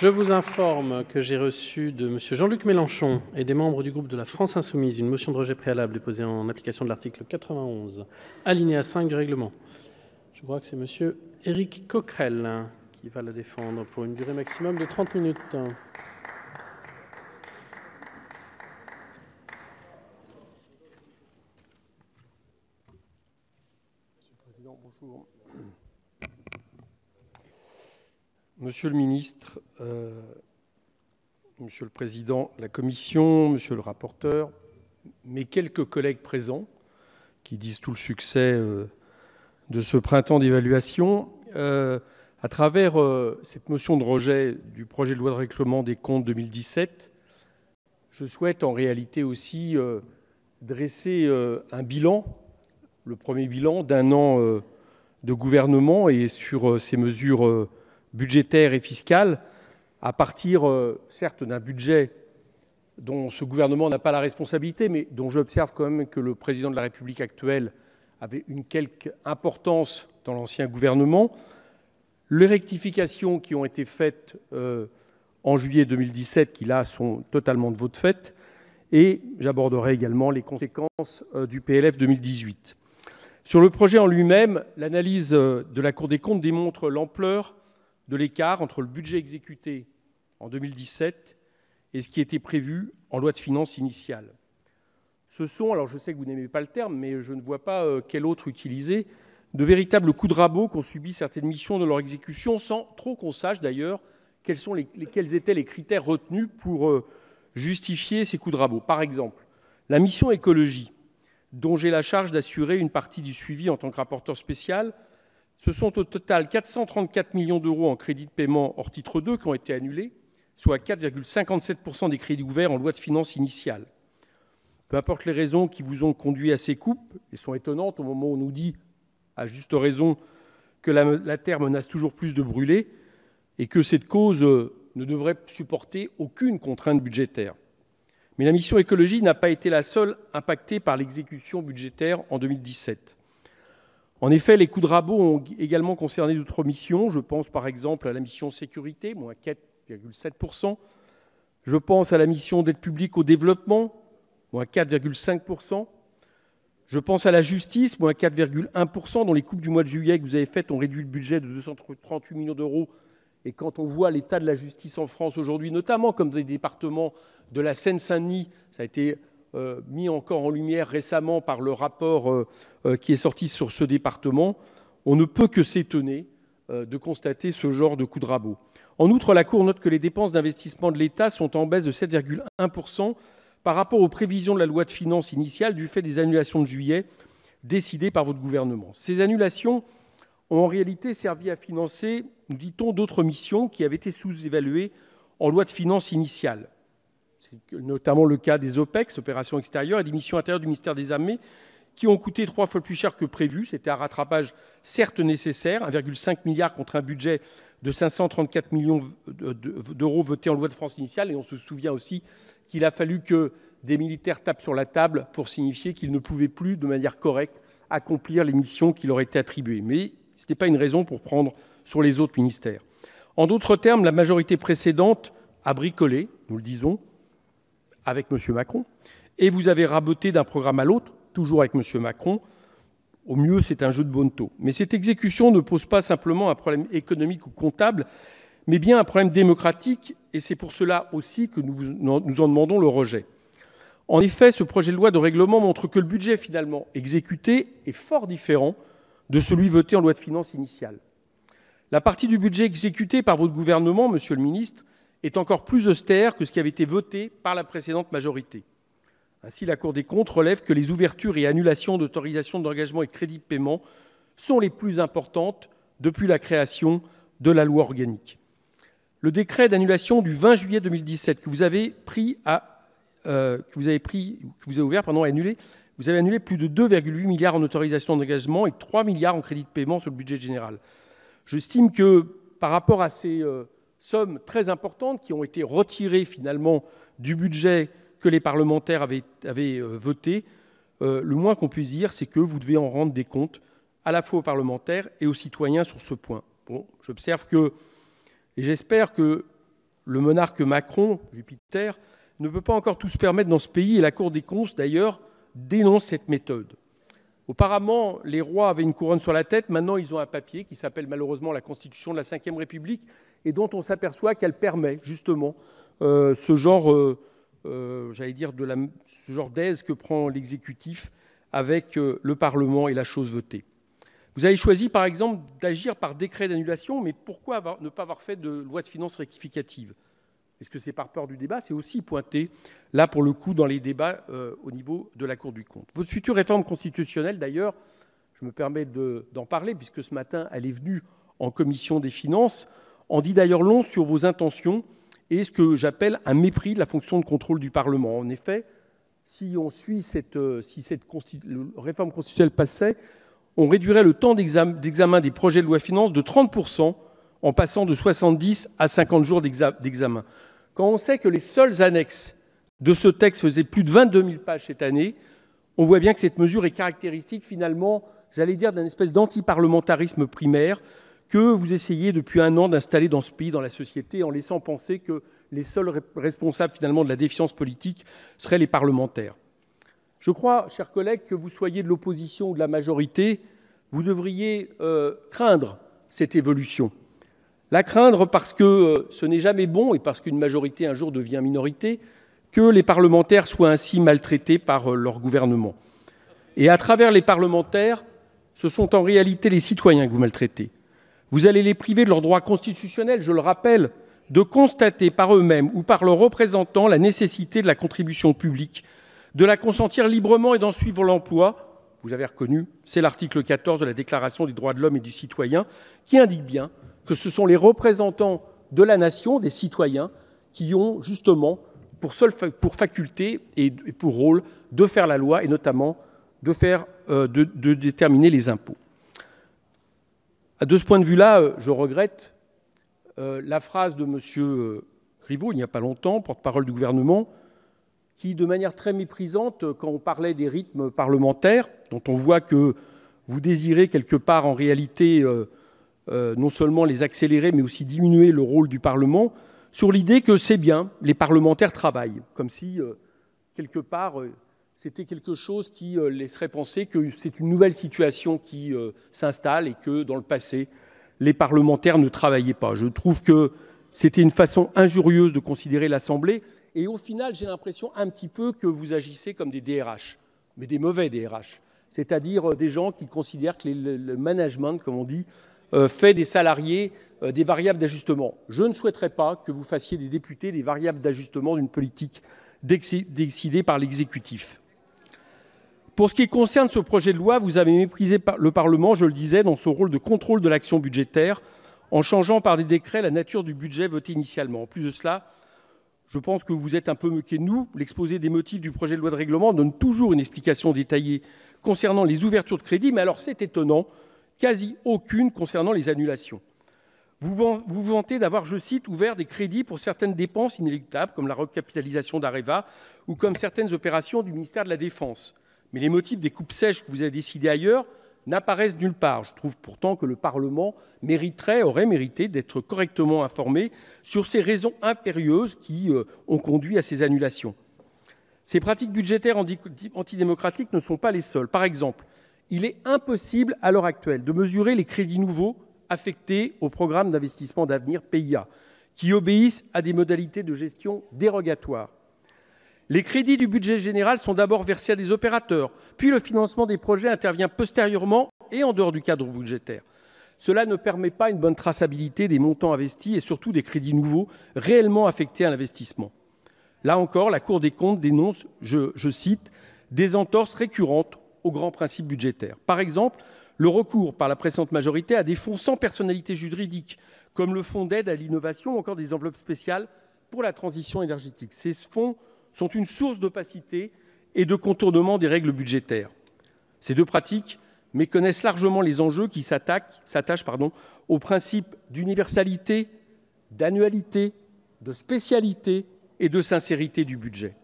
Je vous informe que j'ai reçu de M. Jean-Luc Mélenchon et des membres du groupe de la France Insoumise une motion de rejet préalable déposée en application de l'article 91, alinéa 5 du règlement. Je crois que c'est M. Éric Coquerel qui va la défendre pour une durée maximum de 30 minutes. Monsieur le Président, bonjour. Monsieur le ministre, Monsieur le Président de la Commission, Monsieur le rapporteur, mes quelques collègues présents, qui disent tout le succès de ce printemps d'évaluation, à travers cette motion de rejet du projet de loi de règlement des comptes 2017, je souhaite en réalité aussi dresser un bilan, le premier bilan d'un an de gouvernement et sur ces mesures budgétaire et fiscale, à partir, certes, d'un budget dont ce gouvernement n'a pas la responsabilité, mais dont j'observe quand même que le président de la République actuelle avait une quelque importance dans l'ancien gouvernement. Les rectifications qui ont été faites en juillet 2017, qui là sont totalement de votre fait, et j'aborderai également les conséquences du PLF 2018. Sur le projet en lui-même, l'analyse de la Cour des comptes démontre l'ampleur de l'écart entre le budget exécuté en 2017 et ce qui était prévu en loi de finances initiale. Ce sont, alors je sais que vous n'aimez pas le terme, mais je ne vois pas quel autre utiliser, de véritables coups de rabot qu'ont subi certaines missions de leur exécution, sans trop qu'on sache d'ailleurs quels étaient les critères retenus pour justifier ces coups de rabot. Par exemple, la mission écologie, dont j'ai la charge d'assurer une partie du suivi en tant que rapporteur spécial, ce sont au total 434 millions d'euros en crédits de paiement hors titre 2 qui ont été annulés, soit 4,57% des crédits ouverts en loi de finances initiale. Peu importe les raisons qui vous ont conduit à ces coupes, elles sont étonnantes au moment où on nous dit, à juste raison, que la terre menace toujours plus de brûler et que cette cause ne devrait supporter aucune contrainte budgétaire. Mais la mission écologie n'a pas été la seule impactée par l'exécution budgétaire en 2017. En effet, les coups de rabot ont également concerné d'autres missions. Je pense par exemple à la mission sécurité, moins 4,7%. Je pense à la mission d'aide publique au développement, moins 4,5%. Je pense à la justice, moins 4,1%, dont les coupes du mois de juillet que vous avez faites ont réduit le budget de 238 millions d'euros. Et quand on voit l'état de la justice en France aujourd'hui, notamment comme des départements de la Seine-Saint-Denis, ça a été mis encore en lumière récemment par le rapport qui est sorti sur ce département, on ne peut que s'étonner de constater ce genre de coup de rabot. En outre, la Cour note que les dépenses d'investissement de l'État sont en baisse de 7,1% par rapport aux prévisions de la loi de finances initiale du fait des annulations de juillet décidées par votre gouvernement. Ces annulations ont en réalité servi à financer, nous dit-on, d'autres missions qui avaient été sous-évaluées en loi de finances initiale. C'est notamment le cas des OPEX, opérations extérieures, et des missions intérieures du ministère des Armées, qui ont coûté 3 fois plus cher que prévu. C'était un rattrapage certes nécessaire, 1,5 milliard contre un budget de 534 millions d'euros voté en loi de finances initiale. Et on se souvient aussi qu'il a fallu que des militaires tapent sur la table pour signifier qu'ils ne pouvaient plus, de manière correcte, accomplir les missions qui leur étaient attribuées. Mais ce n'était pas une raison pour prendre sur les autres ministères. En d'autres termes, la majorité précédente a bricolé, nous le disons, avec M. Macron, et vous avez raboté d'un programme à l'autre, toujours avec M. Macron. Au mieux, c'est un jeu de bonneteau. Mais cette exécution ne pose pas simplement un problème économique ou comptable, mais bien un problème démocratique, et c'est pour cela aussi que nous en demandons le rejet. En effet, ce projet de loi de règlement montre que le budget finalement exécuté est fort différent de celui voté en loi de finances initiale. La partie du budget exécuté par votre gouvernement, Monsieur le ministre, est encore plus austère que ce qui avait été voté par la précédente majorité. Ainsi, la Cour des comptes relève que les ouvertures et annulations d'autorisations d'engagement et de crédits de paiement sont les plus importantes depuis la création de la loi organique. Le décret d'annulation du 20 juillet 2017 que vous avez annulé, vous avez annulé plus de 2,8 milliards en autorisations d'engagement et 3 milliards en crédits de paiement sur le budget général. J'estime que par rapport à ces sommes très importantes qui ont été retirées finalement du budget que les parlementaires avaient voté, le moins qu'on puisse dire, c'est que vous devez en rendre des comptes à la fois aux parlementaires et aux citoyens sur ce point. Bon, j'observe que, et j'espère que le monarque Macron, Jupiter, ne peut pas encore tout se permettre dans ce pays, et la Cour des comptes, d'ailleurs, dénonce cette méthode. Auparavant, les rois avaient une couronne sur la tête. Maintenant, ils ont un papier qui s'appelle malheureusement la Constitution de la Ve République et dont on s'aperçoit qu'elle permet justement ce genre, ce genre d'aise que prend l'exécutif avec le Parlement et la chose votée. Vous avez choisi, par exemple, d'agir par décret d'annulation, mais pourquoi ne pas avoir fait de loi de finances rectificative ? Est-ce que c'est par peur du débat ? C'est aussi pointé, là, pour le coup, dans les débats au niveau de la Cour des comptes. Votre future réforme constitutionnelle, d'ailleurs, je me permets d'en parler, puisque ce matin, elle est venue en commission des finances, en dit d'ailleurs long sur vos intentions et ce que j'appelle un mépris de la fonction de contrôle du Parlement. En effet, si on suit cette réforme constitutionnelle passée, on réduirait le temps d'examen des projets de loi de finances de 30%, en passant de 70 à 50 jours d'examen. Quand on sait que les seules annexes de ce texte faisaient plus de 22 000 pages cette année, on voit bien que cette mesure est caractéristique, finalement, j'allais dire, d'une espèce d'antiparlementarisme primaire que vous essayez depuis un an d'installer dans ce pays, dans la société, en laissant penser que les seuls responsables, finalement, de la défiance politique seraient les parlementaires. Je crois, chers collègues, que vous soyez de l'opposition ou de la majorité, vous devriez craindre cette évolution. La craindre parce que ce n'est jamais bon et parce qu'une majorité un jour devient minorité, que les parlementaires soient ainsi maltraités par leur gouvernement. Et à travers les parlementaires, ce sont en réalité les citoyens que vous maltraitez. Vous allez les priver de leurs droits constitutionnels, je le rappelle, de constater par eux-mêmes ou par leurs représentants la nécessité de la contribution publique, de la consentir librement et d'en suivre l'emploi. Vous avez reconnu, c'est l'article 14 de la Déclaration des droits de l'homme et du citoyen qui indique bien que ce sont les représentants de la nation, des citoyens, qui ont justement pour faculté et pour rôle de faire la loi et notamment de déterminer les impôts. De ce point de vue-là, je regrette la phrase de M. Griveaux, il n'y a pas longtemps, porte-parole du gouvernement, qui, de manière très méprisante, quand on parlait des rythmes parlementaires, dont on voit que vous désirez quelque part en réalité non seulement les accélérer, mais aussi diminuer le rôle du Parlement, sur l'idée que c'est bien, les parlementaires travaillent, comme si, quelque part, c'était quelque chose qui laisserait penser que c'est une nouvelle situation qui s'installe et que, dans le passé, les parlementaires ne travaillaient pas. Je trouve que c'était une façon injurieuse de considérer l'Assemblée, et au final, j'ai l'impression un petit peu que vous agissez comme des DRH, mais des mauvais DRH, c'est-à-dire des gens qui considèrent que le management, comme on dit, fait des salariés des variables d'ajustement. Je ne souhaiterais pas que vous fassiez des députés des variables d'ajustement d'une politique décidée par l'exécutif. Pour ce qui concerne ce projet de loi, vous avez méprisé le Parlement, je le disais, dans son rôle de contrôle de l'action budgétaire, en changeant par des décrets la nature du budget voté initialement. En plus de cela, je pense que vous êtes un peu moqué de nous. L'exposé des motifs du projet de loi de règlement donne toujours une explication détaillée concernant les ouvertures de crédit, mais alors c'est étonnant, quasi aucune concernant les annulations. Vous vous vantez d'avoir, je cite, ouvert des crédits pour certaines dépenses inéluctables, comme la recapitalisation d'Areva ou comme certaines opérations du ministère de la Défense. Mais les motifs des coupes sèches que vous avez décidées ailleurs n'apparaissent nulle part. Je trouve pourtant que le Parlement aurait mérité d'être correctement informé sur ces raisons impérieuses qui ont conduit à ces annulations. Ces pratiques budgétaires antidémocratiques ne sont pas les seules. Par exemple, il est impossible à l'heure actuelle de mesurer les crédits nouveaux affectés au programme d'investissement d'avenir PIA, qui obéissent à des modalités de gestion dérogatoires. Les crédits du budget général sont d'abord versés à des opérateurs, puis le financement des projets intervient postérieurement et en dehors du cadre budgétaire. Cela ne permet pas une bonne traçabilité des montants investis et surtout des crédits nouveaux réellement affectés à l'investissement. Là encore, la Cour des comptes dénonce, je cite, des entorses récurrentes aux grands principes budgétaires. Par exemple, le recours par la précédente majorité à des fonds sans personnalité juridique, comme le fonds d'aide à l'innovation ou encore des enveloppes spéciales pour la transition énergétique. Ces fonds sont une source d'opacité et de contournement des règles budgétaires. Ces deux pratiques méconnaissent largement les enjeux qui s'attachent aux principes d'universalité, d'annualité, de spécialité et de sincérité du budget.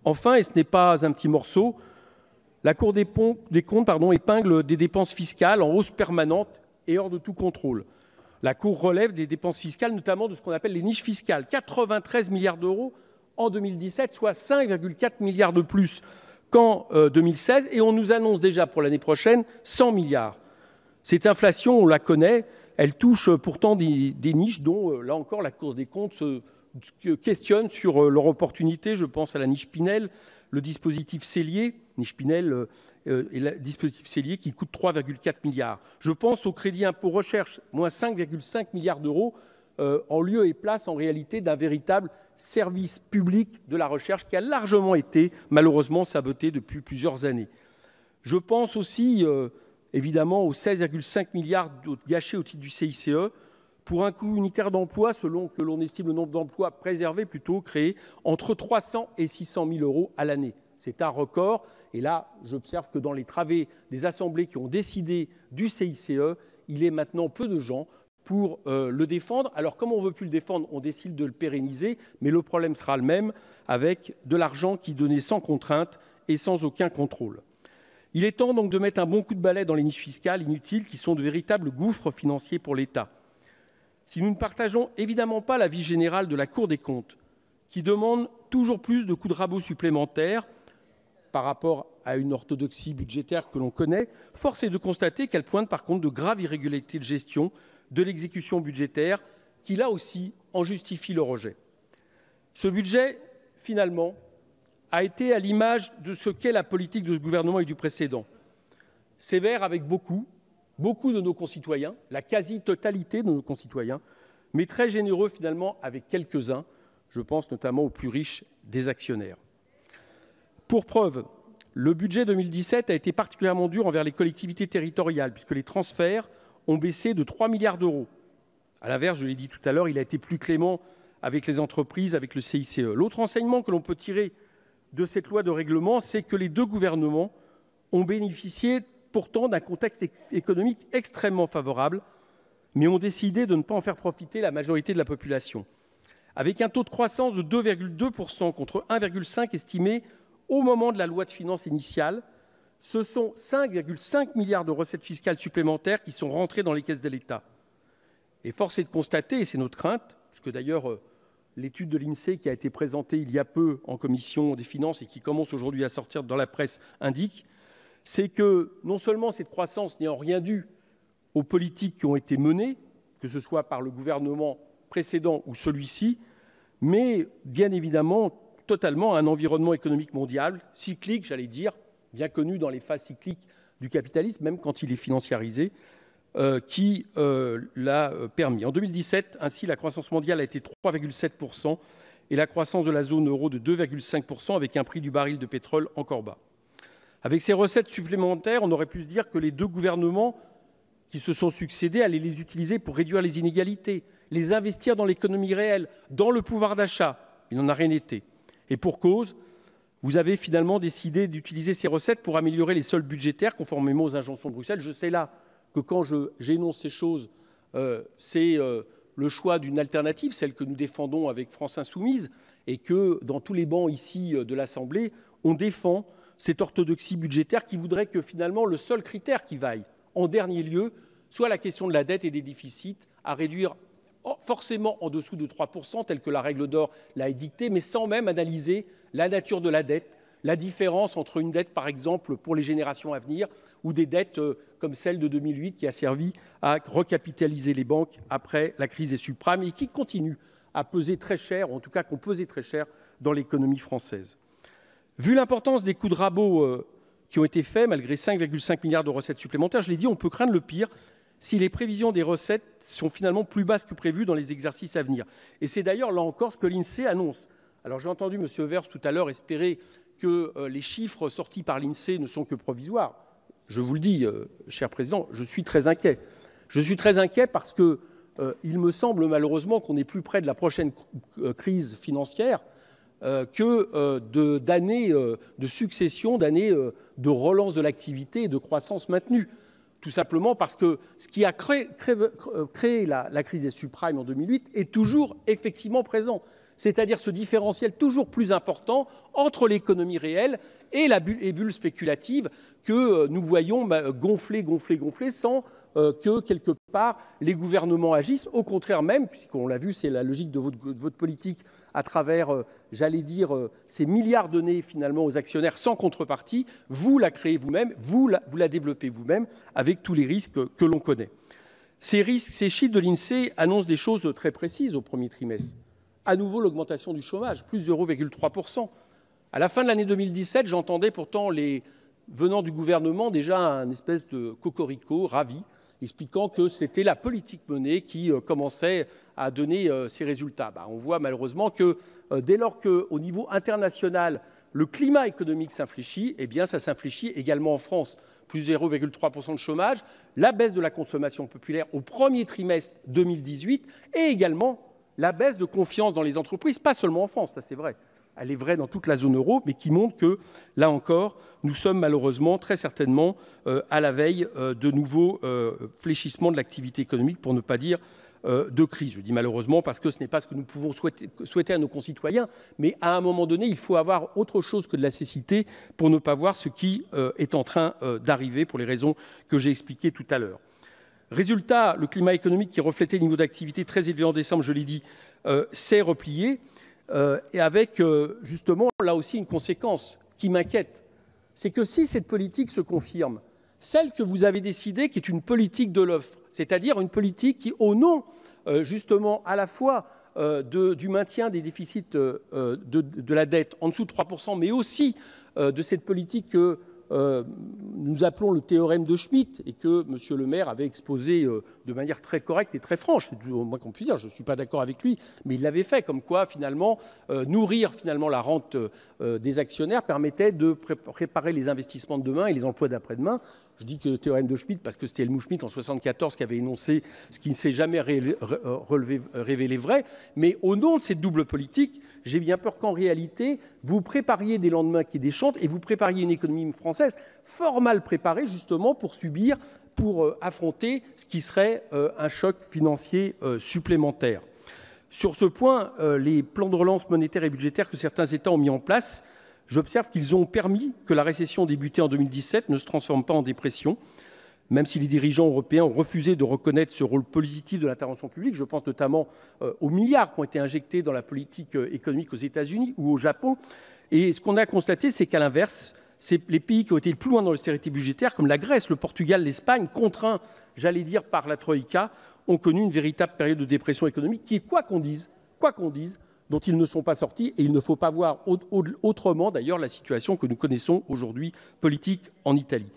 Enfin, et ce n'est pas un petit morceau, la Cour des comptes épingle des dépenses fiscales en hausse permanente et hors de tout contrôle. La Cour relève des dépenses fiscales, notamment de ce qu'on appelle les niches fiscales. 93 milliards d'euros en 2017, soit 5,4 milliards de plus qu'en 2016. Et on nous annonce déjà pour l'année prochaine 100 milliards. Cette inflation, on la connaît, elle touche pourtant des niches dont, là encore, la Cour des comptes se questionne sur leur opportunité. Je pense à la niche Pinel, le dispositif Cellier, niche Pinel et le dispositif Cellier qui coûte 3,4 milliards. Je pense au crédit impôt recherche, moins 5,5 milliards d'euros, en lieu et place en réalité d'un véritable service public de la recherche qui a largement été malheureusement saboté depuis plusieurs années. Je pense aussi évidemment aux 16,5 milliards gâchés au titre du CICE, pour un coût unitaire d'emploi, selon que l'on estime le nombre d'emplois préservés, plutôt créés, entre 300 et 600 000 euros à l'année. C'est un record. Et là, j'observe que dans les travées des assemblées qui ont décidé du CICE, il est maintenant peu de gens pour le défendre. Alors, comme on ne veut plus le défendre, on décide de le pérenniser, mais le problème sera le même avec de l'argent qui est donné sans contrainte et sans aucun contrôle. Il est temps donc de mettre un bon coup de balai dans les niches fiscales inutiles qui sont de véritables gouffres financiers pour l'État. Si nous ne partageons évidemment pas l'avis général de la Cour des comptes, qui demande toujours plus de coups de rabot supplémentaires par rapport à une orthodoxie budgétaire que l'on connaît, force est de constater qu'elle pointe par contre de graves irrégularités de gestion de l'exécution budgétaire qui, là aussi, en justifie le rejet. Ce budget, finalement, a été à l'image de ce qu'est la politique de ce gouvernement et du précédent. Sévère avec beaucoup de nos concitoyens, la quasi-totalité de nos concitoyens, mais très généreux finalement avec quelques-uns, je pense notamment aux plus riches des actionnaires. Pour preuve, le budget 2017 a été particulièrement dur envers les collectivités territoriales, puisque les transferts ont baissé de 3 milliards d'euros. À l'inverse, je l'ai dit tout à l'heure, il a été plus clément avec les entreprises, avec le CICE. L'autre enseignement que l'on peut tirer de cette loi de règlement, c'est que les deux gouvernements ont bénéficié pourtant d'un contexte économique extrêmement favorable, mais ont décidé de ne pas en faire profiter la majorité de la population. Avec un taux de croissance de 2,2% contre 1,5% estimé au moment de la loi de finances initiale, ce sont 5,5 milliards de recettes fiscales supplémentaires qui sont rentrées dans les caisses de l'État. Et force est de constater, et c'est notre crainte, puisque d'ailleurs l'étude de l'INSEE qui a été présentée il y a peu en commission des finances et qui commence aujourd'hui à sortir dans la presse indique, c'est que non seulement cette croissance n'est en rien due aux politiques qui ont été menées, que ce soit par le gouvernement précédent ou celui-ci, mais bien évidemment totalement à un environnement économique mondial, cyclique, j'allais dire, bien connu dans les phases cycliques du capitalisme, même quand il est financiarisé, qui l'a permis. En 2017, ainsi, la croissance mondiale a été 3,7% et la croissance de la zone euro de 2,5% avec un prix du baril de pétrole encore bas. Avec ces recettes supplémentaires, on aurait pu se dire que les deux gouvernements qui se sont succédés allaient les utiliser pour réduire les inégalités, les investir dans l'économie réelle, dans le pouvoir d'achat. Il n'en a rien été. Et pour cause, vous avez finalement décidé d'utiliser ces recettes pour améliorer les soldes budgétaires conformément aux injonctions de Bruxelles. Je sais là que quand j'énonce ces choses, c'est le choix d'une alternative, celle que nous défendons avec France Insoumise, et que dans tous les bancs ici de l'Assemblée, on défend cette orthodoxie budgétaire qui voudrait que finalement le seul critère qui vaille en dernier lieu soit la question de la dette et des déficits à réduire forcément en dessous de 3%, tel que la règle d'or l'a édicté, mais sans même analyser la nature de la dette, la différence entre une dette, par exemple, pour les générations à venir, ou des dettes comme celle de 2008 qui a servi à recapitaliser les banques après la crise des subprimes et qui continue à peser très cher, ou en tout cas qu'on pesait très cher dans l'économie française. Vu l'importance des coups de rabot qui ont été faits, malgré 5,5 milliards de recettes supplémentaires, je l'ai dit, on peut craindre le pire si les prévisions des recettes sont finalement plus basses que prévues dans les exercices à venir. Et c'est d'ailleurs, là encore, ce que l'INSEE annonce. Alors j'ai entendu M. Vers tout à l'heure espérer que les chiffres sortis par l'INSEE ne sont que provisoires. Je vous le dis, cher Président, je suis très inquiet. Je suis très inquiet parce qu'il me semble malheureusement qu'on est plus près de la prochaine crise financière que d'années de succession, d'années de relance de l'activité et de croissance maintenue. Tout simplement parce que ce qui a créé la crise des subprimes en 2008 est toujours effectivement présent. C'est-à-dire ce différentiel toujours plus important entre l'économie réelle et les bulles spéculatives que nous voyons gonfler sans que, quelque part, les gouvernements agissent. Au contraire même, puisqu'on l'a vu, c'est la logique de votre politique à travers, j'allais dire, ces milliards donnés finalement aux actionnaires sans contrepartie. Vous la créez vous-même, vous la développez vous-même, avec tous les risques que l'on connaît. Ces chiffres de l'INSEE annoncent des choses très précises au premier trimestre. À nouveau, l'augmentation du chômage, plus 0,3%. À la fin de l'année 2017, j'entendais pourtant venant du gouvernement déjà un espèce de cocorico ravi, expliquant que c'était la politique menée qui commençait à donner ses résultats. On voit malheureusement que dès lors qu'au niveau international, le climat économique s'infléchit, eh bien ça s'infléchit également en France. Plus 0,3% de chômage, la baisse de la consommation populaire au premier trimestre 2018 et également la baisse de confiance dans les entreprises, pas seulement en France, ça c'est vrai. Elle est vraie dans toute la zone euro, mais qui montre que, là encore, nous sommes malheureusement, très certainement, à la veille de nouveaux fléchissements de l'activité économique, pour ne pas dire de crise. Je dis malheureusement parce que ce n'est pas ce que nous pouvons souhaiter à nos concitoyens, mais à un moment donné, il faut avoir autre chose que de la cécité pour ne pas voir ce qui est en train d'arriver, pour les raisons que j'ai expliquées tout à l'heure. Résultat, le climat économique qui reflétait le niveau d'activité très élevé en décembre, je l'ai dit, s'est replié. Et avec justement là aussi une conséquence qui m'inquiète, c'est que si cette politique se confirme, celle que vous avez décidée, qui est une politique de l'offre, c'est-à-dire une politique qui, au nom justement à la fois du maintien des déficits de la dette en dessous de 3%, mais aussi de cette politique que nous appelons le théorème de Schmitt et que M. le maire avait exposé de manière très correcte et très franche, c'est au moins qu'on puisse dire, je ne suis pas d'accord avec lui, mais il l'avait fait, comme quoi finalement nourrir finalement la rente des actionnaires permettait de préparer les investissements de demain et les emplois d'après-demain. Je dis que le théorème de Schmitt parce que c'était Helmut Schmitt en 1974 qui avait énoncé ce qui ne s'est jamais révélé vrai, mais au nom de cette double politique, j'ai bien peur qu'en réalité, vous prépariez des lendemains qui déchantent et vous prépariez une économie française fort mal préparée justement pour affronter ce qui serait un choc financier supplémentaire. Sur ce point, les plans de relance monétaire et budgétaire que certains États ont mis en place, j'observe qu'ils ont permis que la récession débutée en 2017 ne se transforme pas en dépression, même si les dirigeants européens ont refusé de reconnaître ce rôle positif de l'intervention publique. Je pense notamment aux milliards qui ont été injectés dans la politique économique aux États-Unis ou au Japon. Et ce qu'on a constaté, c'est qu'à l'inverse, c'est les pays qui ont été le plus loin dans l'austérité budgétaire, comme la Grèce, le Portugal, l'Espagne, contraints, j'allais dire, par la Troïka, ont connu une véritable période de dépression économique qui est, quoi qu'on dise, dont ils ne sont pas sortis. Et il ne faut pas voir autrement, d'ailleurs, la situation que nous connaissons aujourd'hui politique en Italie.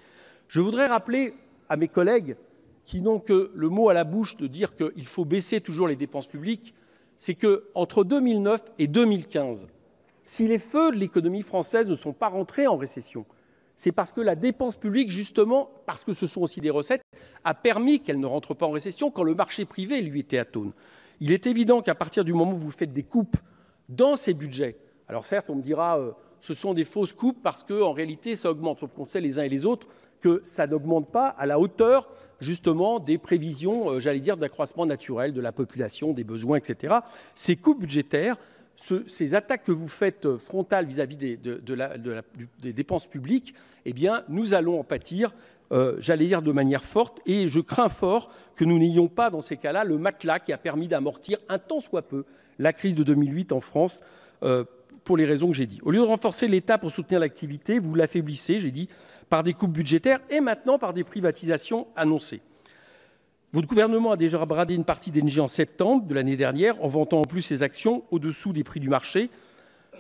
Je voudrais rappeler à mes collègues qui n'ont que le mot à la bouche de dire qu'il faut baisser toujours les dépenses publiques, c'est qu'entre 2009 et 2015, si les feux de l'économie française ne sont pas rentrés en récession, c'est parce que la dépense publique, justement, parce que ce sont aussi des recettes, a permis qu'elle ne rentre pas en récession quand le marché privé, lui, était atone. Il est évident qu'à partir du moment où vous faites des coupes dans ces budgets, alors certes, on me dira ce sont des fausses coupes parce qu'en réalité, ça augmente, sauf qu'on sait les uns et les autres que ça n'augmente pas à la hauteur, justement, des prévisions, j'allais dire, d'accroissement naturel de la population, des besoins, etc. Ces coupes budgétaires, ces attaques que vous faites frontales vis-à-vis des dépenses publiques, eh bien, nous allons en pâtir, j'allais dire, de manière forte. Et je crains fort que nous n'ayons pas, dans ces cas-là, le matelas qui a permis d'amortir un tant soit peu la crise de 2008 en France, pour les raisons que j'ai dit. Au lieu de renforcer l'État pour soutenir l'activité, vous l'affaiblissez, j'ai dit, par des coupes budgétaires et maintenant par des privatisations annoncées. Votre gouvernement a déjà bradé une partie d'Engie en septembre de l'année dernière, en vantant en plus ses actions au-dessous des prix du marché.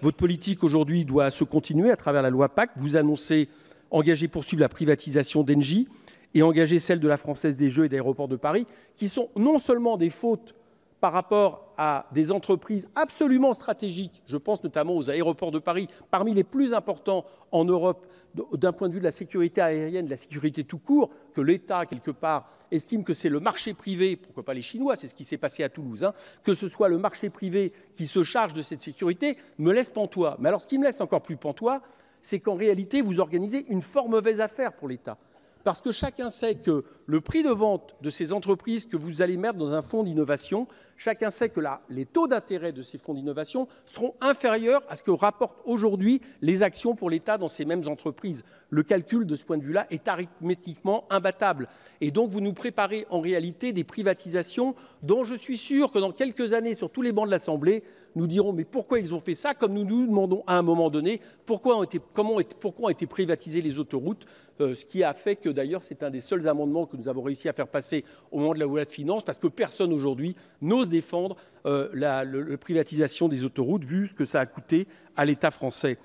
Votre politique aujourd'hui doit se continuer à travers la loi PAC. Vous annoncez engager poursuivre la privatisation d'Engie et engager celle de la Française des Jeux et d'Aéroports de Paris, qui sont non seulement des fautes par rapport à des entreprises absolument stratégiques, je pense notamment aux aéroports de Paris, parmi les plus importants en Europe d'un point de vue de la sécurité aérienne, de la sécurité tout court, que l'État, quelque part, estime que c'est le marché privé, pourquoi pas les Chinois, c'est ce qui s'est passé à Toulouse, que ce soit le marché privé qui se charge de cette sécurité, me laisse pantois. Mais alors ce qui me laisse encore plus pantois, c'est qu'en réalité, vous organisez une fort mauvaise affaire pour l'État. Parce que chacun sait que le prix de vente de ces entreprises que vous allez mettre dans un fonds d'innovation, Chacun sait que les taux d'intérêt de ces fonds d'innovation seront inférieurs à ce que rapportent aujourd'hui les actions pour l'État dans ces mêmes entreprises. Le calcul de ce point de vue-là est arithmétiquement imbattable. Et donc vous nous préparez en réalité des privatisations dont je suis sûr que dans quelques années, sur tous les bancs de l'Assemblée, nous dirons mais pourquoi ils ont fait ça, comme nous nous demandons à un moment donné pourquoi ont été privatisées les autoroutes, ce qui a fait que d'ailleurs c'est un des seuls amendements que nous avons réussi à faire passer au moment de la loi de finances, parce que personne aujourd'hui n'ose défendre la privatisation des autoroutes, vu ce que ça a coûté à l'État français.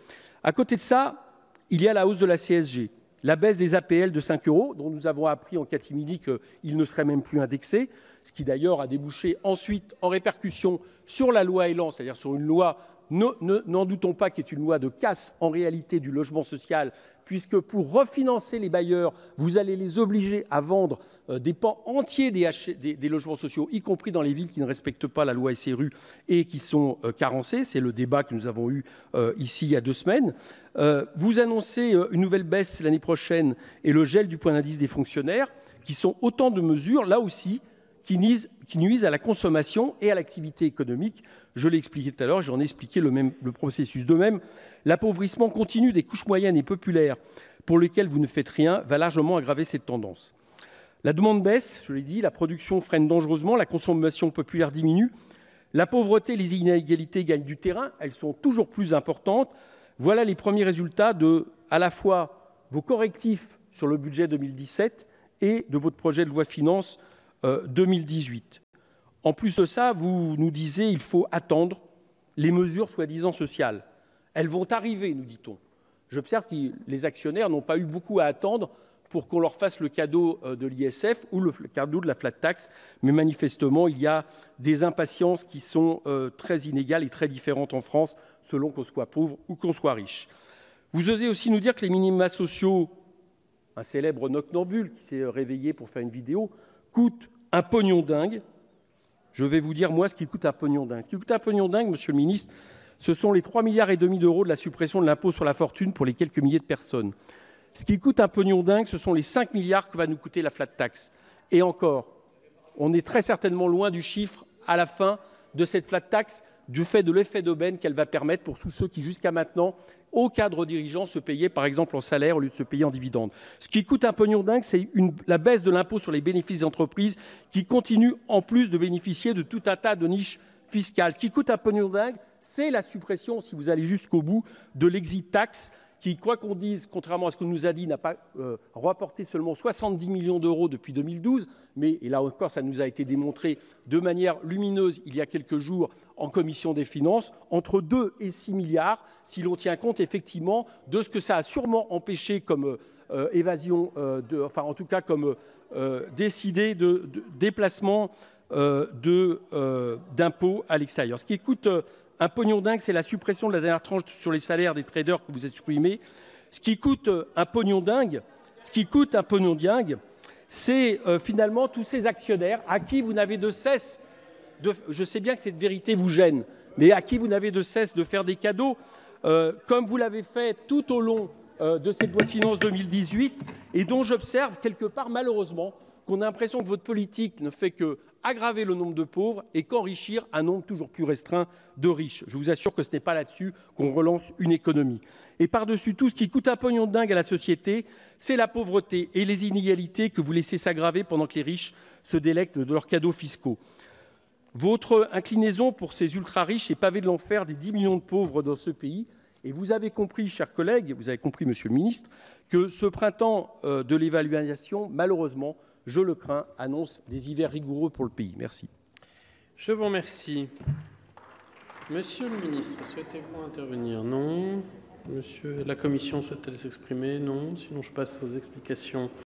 À côté de ça, il y a la hausse de la CSG, la baisse des APL de 5 €, dont nous avons appris en catimini qu'ils ne seraient même plus indexés, ce qui d'ailleurs a débouché ensuite en répercussion sur la loi Elan, c'est-à-dire sur une loi, n'en doutons pas, qui est une loi de casse en réalité du logement social, puisque pour refinancer les bailleurs, vous allez les obliger à vendre des pans entiers des logements sociaux, y compris dans les villes qui ne respectent pas la loi SRU et qui sont carencées. C'est le débat que nous avons eu ici il y a 2 semaines. Vous annoncez une nouvelle baisse l'année prochaine et le gel du point d'indice des fonctionnaires, qui sont autant de mesures, là aussi, qui nuisent à la consommation et à l'activité économique. Je l'ai expliqué tout à l'heure, j'en ai expliqué le processus. De même, l'appauvrissement continu des couches moyennes et populaires, pour lesquelles vous ne faites rien, va largement aggraver cette tendance. La demande baisse, je l'ai dit, la production freine dangereusement, la consommation populaire diminue, la pauvreté et les inégalités gagnent du terrain, elles sont toujours plus importantes. Voilà les premiers résultats à la fois vos correctifs sur le budget 2017 et de votre projet de loi de finances 2018. En plus de ça, vous nous disiez qu'il faut attendre les mesures soi-disant sociales. Elles vont arriver, nous dit-on. J'observe que les actionnaires n'ont pas eu beaucoup à attendre pour qu'on leur fasse le cadeau de l'ISF ou le cadeau de la flat tax, mais manifestement, il y a des impatiences qui sont très inégales et très différentes en France, selon qu'on soit pauvre ou qu'on soit riche. Vous osez aussi nous dire que les minima sociaux, un célèbre noctambule qui s'est réveillé pour faire une vidéo, coûtent un pognon dingue. Je vais vous dire, moi, ce qui coûte un pognon dingue. Ce qui coûte un pognon dingue, monsieur le ministre, ce sont les 3,5 milliards d'euros de la suppression de l'impôt sur la fortune pour les quelques milliers de personnes. Ce qui coûte un pognon dingue, ce sont les 5 milliards que va nous coûter la flat tax. Et encore, on est très certainement loin du chiffre à la fin de cette flat tax, du fait de l'effet d'aubaine qu'elle va permettre pour tous ceux qui, jusqu'à maintenant, au cadre dirigeant, se payaient par exemple en salaire au lieu de se payer en dividendes. Ce qui coûte un pognon dingue, c'est la baisse de l'impôt sur les bénéfices des entreprises qui continue en plus de bénéficier de tout un tas de niches fiscales. Ce qui coûte un pognon dingue, c'est la suppression, si vous allez jusqu'au bout, de l'exit tax qui, quoi qu'on dise, contrairement à ce qu'on nous a dit, n'a pas rapporté seulement 70 millions d'euros depuis 2012, mais, et là encore, ça nous a été démontré de manière lumineuse il y a quelques jours en commission des finances, entre 2 et 6 milliards, si l'on tient compte effectivement de ce que ça a sûrement empêché comme évasion, enfin en tout cas comme décidé de déplacement d'impôts à l'extérieur. Ce qui coûte un pognon dingue, c'est la suppression de la dernière tranche sur les salaires des traders que vous exprimez. Ce qui coûte un pognon dingue, c'est finalement tous ces actionnaires à qui vous n'avez de cesse je sais bien que cette vérité vous gêne, mais à qui vous n'avez de cesse de faire des cadeaux, comme vous l'avez fait tout au long de cette loi de finances 2018, et dont j'observe quelque part, malheureusement, qu'on a l'impression que votre politique ne fait qu'aggraver le nombre de pauvres et qu'enrichir un nombre toujours plus restreint de riches. Je vous assure que ce n'est pas là-dessus qu'on relance une économie. Et par-dessus tout, ce qui coûte un pognon de dingue à la société, c'est la pauvreté et les inégalités que vous laissez s'aggraver pendant que les riches se délectent de leurs cadeaux fiscaux. Votre inclinaison pour ces ultra-riches est pavée de l'enfer des 10 millions de pauvres dans ce pays. Et vous avez compris, chers collègues, vous avez compris, monsieur le ministre, que ce printemps de l'évaluation, malheureusement, je le crains, annonce des hivers rigoureux pour le pays. Merci. Je vous remercie. Monsieur le ministre, souhaitez-vous intervenir? Non. Monsieur, la commission souhaite-t-elle s'exprimer? Non. Sinon, je passe aux explications